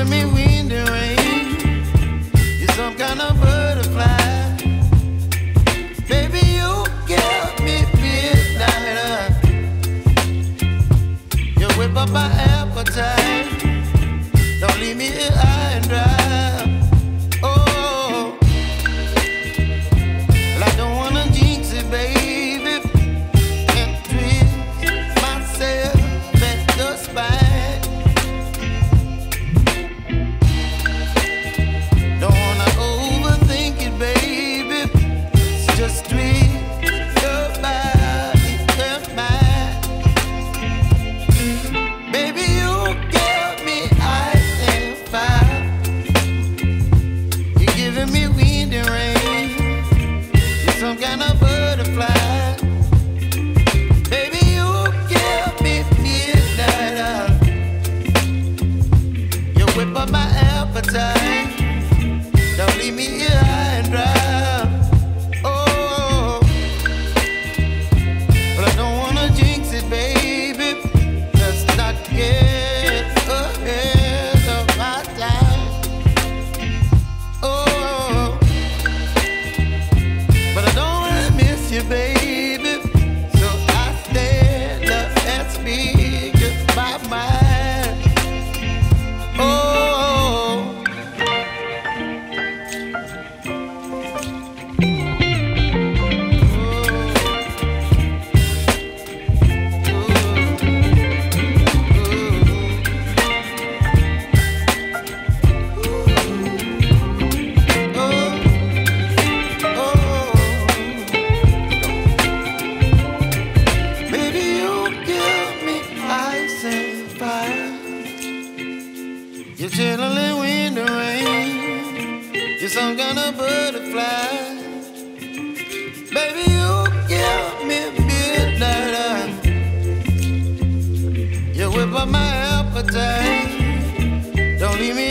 giving me wind and rain. You're some kind of butterfly. Baby, you give me midnight. You whip up my appetite. Don't leave me here high and dry. Oh, well, I don't wanna jinx it, baby, and twist myself at the spine. Don't wanna overthink it, baby. It's just twist your body and mine. Baby, you give me ice and fire. You're giving me wind and rain. You're some kind of butterfly. Baby, you give me midnight. You whip up my appetite. Don't leave me here high and dry. Oh, but I don't wanna jinx it, baby. Let's not get ahead of my time. Oh, but I don't wanna miss you, baby. So I stand up and speak just my mind. Oh. Baby, you give me ice and fire. You're chilling wind and rain. You're some kind of butterfly. Baby, you give me midnight. You whip up my appetite. Don't leave me